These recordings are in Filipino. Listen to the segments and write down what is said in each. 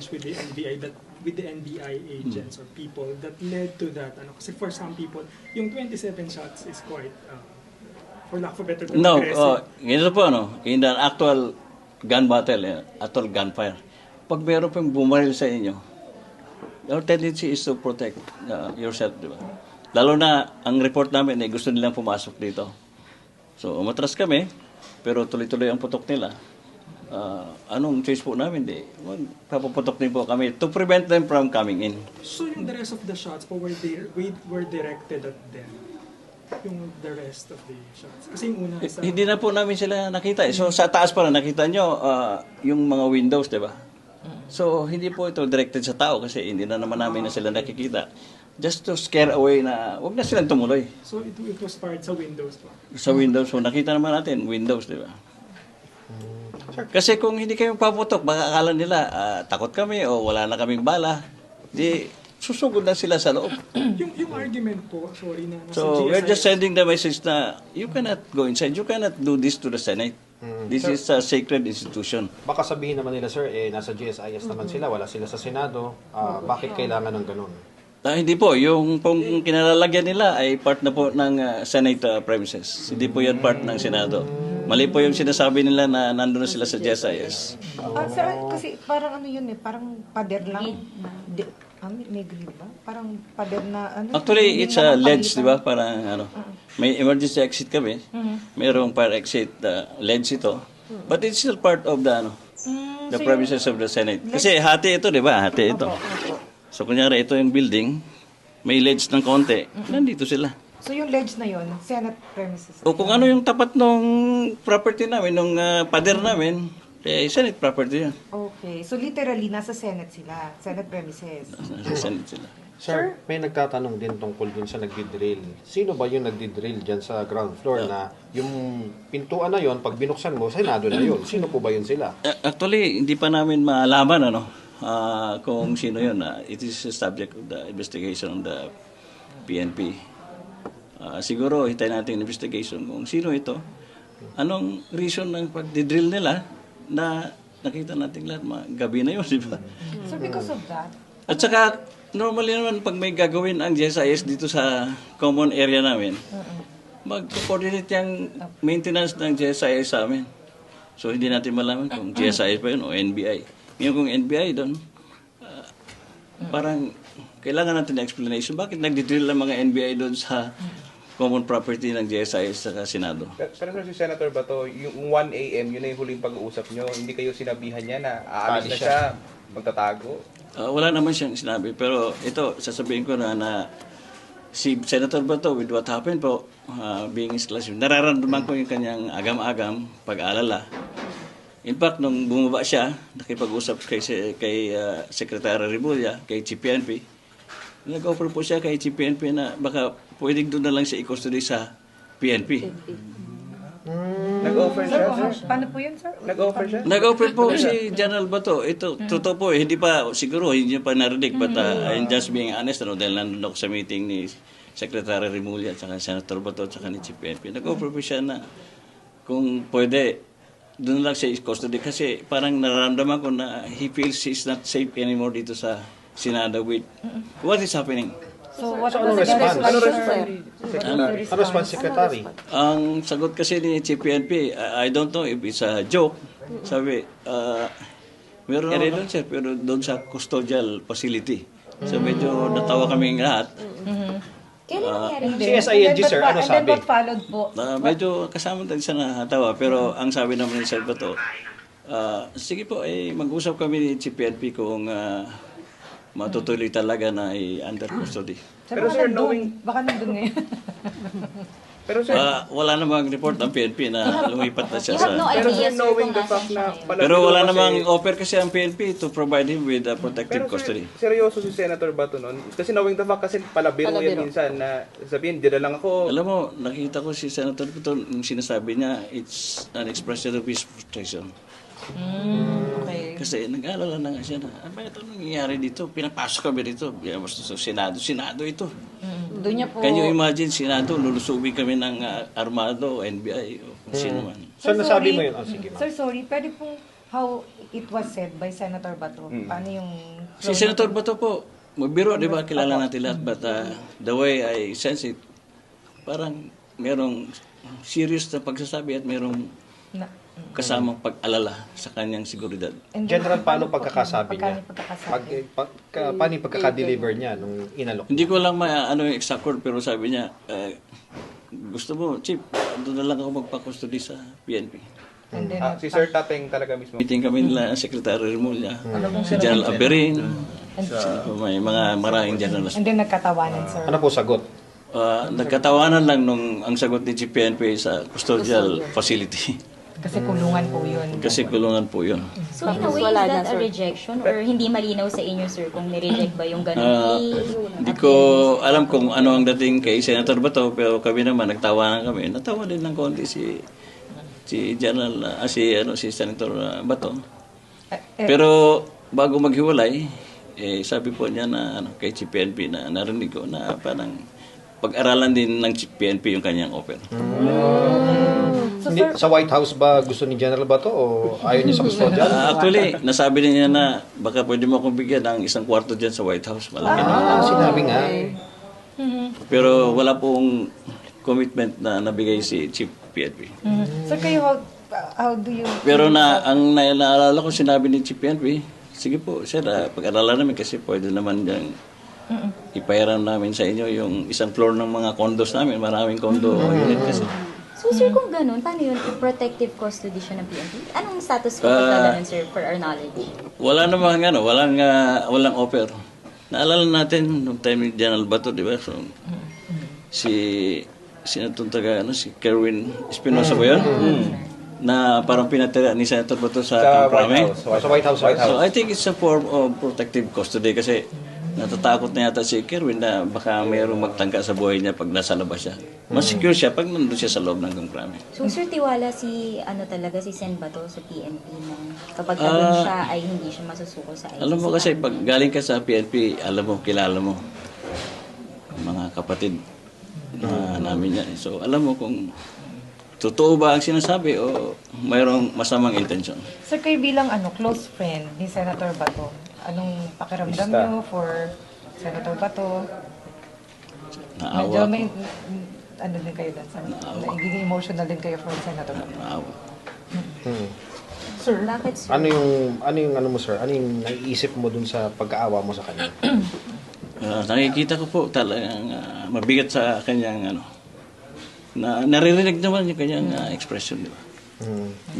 exchange with the NBI with the NBI agents or people that led to that? Kasi for some people, yung 27 shots is quite, for lack of a better term, No, aggressive. ganito po, in an actual gun battle, actual gunfire, pag meron pang bumaril sa inyo, your tendency is to protect yourself, di ba? Lalo na, ang report namin ay gusto nilang pumasok dito. So, umatras kami, pero tuloy-tuloy ang putok nila. Anong choice po namin? Papaputok din po kami to prevent them from coming in. So yung the rest of the shots po were directed at them? Yung the rest of the shots? Kasi yung una sa... Hindi na po namin sila nakita. So, sa taas pa na nakita nyo, yung mga windows, di ba? So, hindi po ito directed sa tao kasi hindi na naman namin na sila nakikita. Just to scare away na wag na silang tumuloy. So, it was fired sa windows po? Sa windows. So, nakita naman natin, windows, di ba? Kasi kung hindi kayo paputok, baka akala nila takot kami o wala na kaming bala, di susugod na sila sa loob. yung argument po, sorry na, So, we're just sending the message na you cannot go inside, you cannot do this to the Senate. This is a sacred institution. Baka sabihin naman nila, sir, nasa GSIS naman sila, wala sila sa Senado, bakit kailangan ng ganun? Hindi po, yung pong kinalalagyan nila ay part na po ng Senate premises. Hindi po yan part ng Senado. Mali po yung sinasabi nila na nandun na sila sa GSIS. Sir, kasi parang ano yun parang pader lang. May green ba? Parang pader na ano. Actually, it's a ledge, di ba? Parang may emergency exit kami. Mayroong fire exit ledge ito. But it's still part of the the premises of the Senate. Kasi hati ito, di ba? Hati ito. So, kunyari, ito yung building, may ledge ng konti, nandito sila. So, yung ledge na yun, Senate premises. O kung ano yung tapat nung property namin, nung pader namin, Senate property yan. Okay. So, literally, nasa Senate sila. Senate premises. Nasa Senate sila. Sir, may nagtatanong din tungkol dun sa nagdi-drill. Sino ba yung nagdi-drill dyan sa ground floor na yung pintuan na yon pag binuksan mo, Senado na yun? Sino po ba yun sila? Actually, hindi pa namin malaman kung sino yun. It is a subject of the investigation of the PNP. Siguro, hintayin natin yung investigation kung sino ito. Anong reason ng pag-drill nila na nakita natin lahat gabi na yun, di ba? So, because of that? At saka, normally naman pag may gagawin ang GSIS dito sa common area namin, mag-coordinate yung maintenance ng GSIS sa amin. So, hindi natin malaman kung GSIS pa yun o NBI. Ngayon kung NBI doon, parang kailangan natin ng explanation. Bakit nagdi-drill ang mga NBI doon sa common property ng GSIS sa Senado? Pero sir, si Senator Bato, yung 1 a.m., yun na yung huling pag-uusap nyo. Hindi kayo sinabihan niya na aalis na siya, magtatago? Wala naman siyang sinabi. Pero ito, sasabihin ko na si Senator Bato, with what happened po, being his classmate, nararamdaman ko yung kanyang agam-agam, pag-alala. In fact, nung bumaba siya, nakipag-usap kay Secretary Rebulla, kay CPNP, nag-offer po siya kay CPNP na baka pwedeng doon na lang siya i-custody sa PNP. Nag-offer siya, sir? Paano po yun, sir? Nag-offer siya? Nag-offer po si General Bato. Ito, totoo po, hindi pa, siguro, hindi pa narinig. But I'm just being honest, dahil nandun ako sa meeting ni Secretary Remulla at saka Senator Bato at saka ni CPNP. Nag-offer po siya na kung pwede, doon lang siya i-custody kasi parang nararamdaman ko na he feels he's not safe anymore dito sa Senado with what is happening. So, what Ano was the response? response? Ano response, Secretary? Ang sagot kasi ni CPNP, I don't know if it's a joke. Sabi, meron na doon siya, pero doon sa custodial facility. So medyo natawa kaming lahat. CSILG, sir, ano sabi? And then what followed po? Medyo kasama tayo sa natawa, pero ang sabi naman ni Sir Bato, sige po, mag-usap kami ni CPNP kung matutuloy talaga na under custody. Pero sir, knowing... Baka nandun ngayon. Pero sir, Wala namang report ng PNP na lumipat na siya You have no sa... pero idea, sir, sir, knowing kung the fact na... asan siya. palabiro Pero wala kasi- namang offer kasi ang PNP to provide him with protective Pero custody. seryoso si Senator Bato nun. Kasi knowing the fact kasi palabiro yan minsan na sabihin, dila lang ako. Alam mo, nakita ko si Senator Bato, yung sinasabi niya, it's an expression of his frustration. Okay. Kasi nag-aalala na nga siya na, bakit anong nangyayari dito? Pinapasok kami dito. Basta sa Senado ito. Doon niya po. Can you imagine, Senado, lulusubin kami ng armado, NBI, o kung sino man. Sir, nasabi mo yun? Oh, sige, ma'am. Sir, sorry. Pwede po, it was said by Senator Bato. Paano yung... Si Senator Bato po, magbiro, di ba? Kilala natin lahat. But the way I sense it, parang merong serious na pagsasabi at merong Na, kasamang pag-alala sa kanyang seguridad. and then, General, paano pagkakasabi niya? Paano yung pagkakasabi? Paano yung pagkaka-deliver niya nung inalok? Hindi ko lang ano yung exact word, pero sabi niya, gusto mo, Chief, doon na lang ako magpa-custody sa PNP. And then, Si Sir Tateng talaga mismo. Meeting kami nila Secretary Remulla, si General Aberin, may mga maraming generals. and then nagkatawanan, sir. Ano po sagot? Nagkatawanan lang nung ang sagot ni Chief PNP sa custodial facility. Kasi kulungan po yun. Kasi kulungan po yun. So in a way, is that a rejection or hindi malinaw sa inyo, sir, kung nireject ba yung ganun plea? Hindi ko alam kung ano ang dating kay Senator Bato, pero kami naman nagtawanan kami. Natawa din ng konti si General si Senator Bato. Pero bago maghiwalay, sabi po niya na kay Chief PNP na narinig ko na parang pag-aralan din ng Chief PNP yung kanyang offer. Hindi, sa White House ba gusto ni General Bato o ayaw niya sa custodial? Actually, nasabi niya na baka pwede mo akong bigyan ng isang kwarto dyan sa White House. Malaki na. Sinabi nga. Pero wala pong commitment na nabigay si Chief PNP. So kayo, how do you... Pero ang naalala ko sinabi ni Chief PNP, sige po, sir, pag-aralan namin kasi pwede naman dyan ipahiram namin sa inyo yung isang floor ng mga condos namin. Maraming condo unit kasi. So sir, kung ganun, paano yun? Protective custody siya ng PNP? Anong status ko pagka ganun, sir, for our knowledge? Wala namang walang offer. Naalala natin nung time ni General Bato, di ba? So, si Kerwin Espinosa ba yun? Na parang pinatira ni Senator Bato sa Camp Crame. Sa White House. So I think it's a form of protective custody kasi natatakot na yata si Kerwin na baka mayroong magtangka sa buhay niya pag nasa labas siya. Mas secure siya pag nandun siya sa loob ng Camp Crame. So sir, tiwala si Sen Bato sa PNP na kapag nandun siya ay hindi siya masusuko sa ICC? Alam mo kasi pag galing ka sa PNP, alam mo, kilala mo mga kapatid namin yan. So alam mo kung totoo ba ang sinasabi o mayroong masamang intention. Sir, kayo bilang close friend ni Senator Bato, anong pakiramdam niyo for Senator Bato? Medyo Naawa may, ko. din kayo doon? Nagiging emotional din kayo for Senator Bato? Naawa. Sir, Bakit, sir? Ano yung mo sir? Ano yung naiisip mo dun sa pag-aawa mo sa kanya? Nakikita ko po talagang mabigat sa kanyang naririnig naman yung kanyang expression, di ba?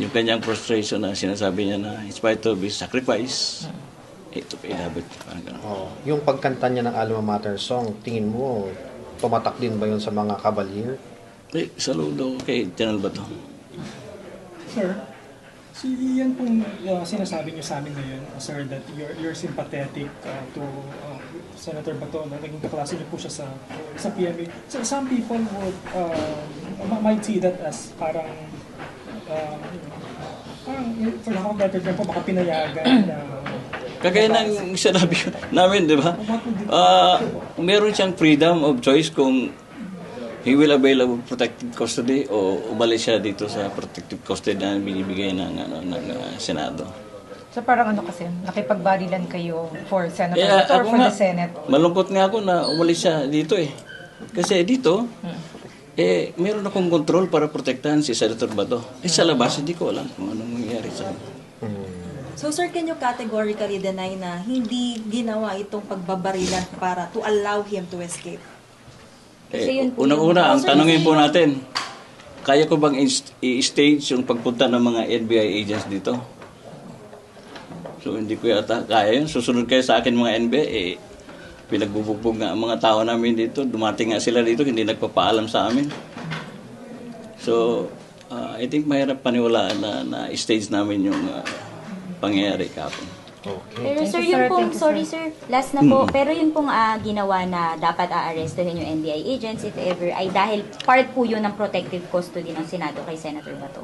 Yung kanyang frustration na sinasabi niya na in spite of his sacrifice, ito pa inabot. Parang ganun. Yung pagkanta niya ng Alma Mater song, tingin mo, tumatak din ba yun sa mga Cavalier? Saludo kay General Bato. Sir, yan pong sinasabi niyo sa amin ngayon, sir, that you're sympathetic to Senator Bato, na naging kaklase niyo po siya sa PNP. So some people would might see that as parang for lack of better term po, baka pinayagan na Kagaya ng sinabi namin, di ba? Meron siyang freedom of choice kung he will avail of protective custody o umalis siya dito sa protective custody na binibigay ng Senado. so parang kasi, nakipagbarilan kayo for Senator Bato or for the Senate? Malungkot nga ako na umalis siya dito eh. Kasi dito, meron akong control para protektahan si Senator Bato. Sa labas, hindi ko alam kung anong nangyayari sa akin. So sir, can you categorically deny na hindi ginawa itong pagbabarilan para to allow him to escape? Kasi yun po Unang-una, ang yung- tanongin po natin, kaya ko bang i-stage yung pagpunta ng mga NBI agents dito? So hindi ko yata kaya yun. Susunod kayo sa akin mga NBI, pinagbubugbog nga ang mga tao namin dito. Dumating nga sila dito, hindi nagpapaalam sa amin. So, I think mahirap paniwalaan na stage namin yung pangyayari kapon. Pero sir, Thank you, yun sir. pong, Thank you, sorry sir, last na po, pero yun pong ginawa na dapat aarestuhin yung NBI agents if ever, ay dahil part po yun ng protective custody ng Senado kay Senator Bato.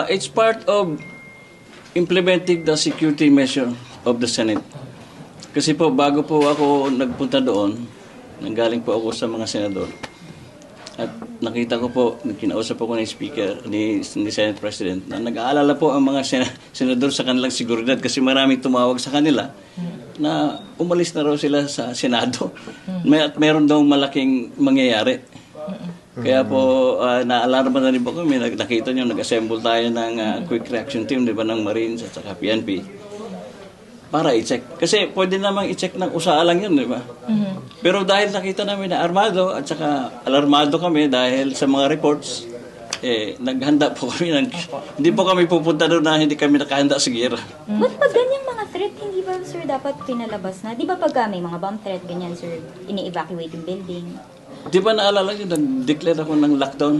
It's part of implementing the security measure of the Senate. Kasi po, bago po ako nagpunta doon, nanggaling po ako sa mga senador. At nakita ko po, kinausap ko ni Speaker, ni Senate President, na nag-aalala po ang mga senador sa kanilang seguridad kasi maraming tumawag sa kanila na umalis na raw sila sa Senado. At meron daw malaking mangyayari. Kaya po, naalarma na rin po kami, nakita nyo, nag-assemble tayo ng quick reaction team, di ba, ng Marines at saka PNP, para i-check. Kasi pwede namang i-check ng usaa lang yun, di ba? Pero dahil nakita namin na armado at saka alarmado kami dahil sa mga reports, naghanda po kami. Hindi po kami pupunta doon na hindi kami nakahanda sa gera. But pag ganyang mga threat, hindi ba, sir, dapat pinalabas na? Di ba pag may mga bomb threat, ganyan, sir, ini-evacuate yung building? Di ba naalala nyo, nag-declare ako ng lockdown?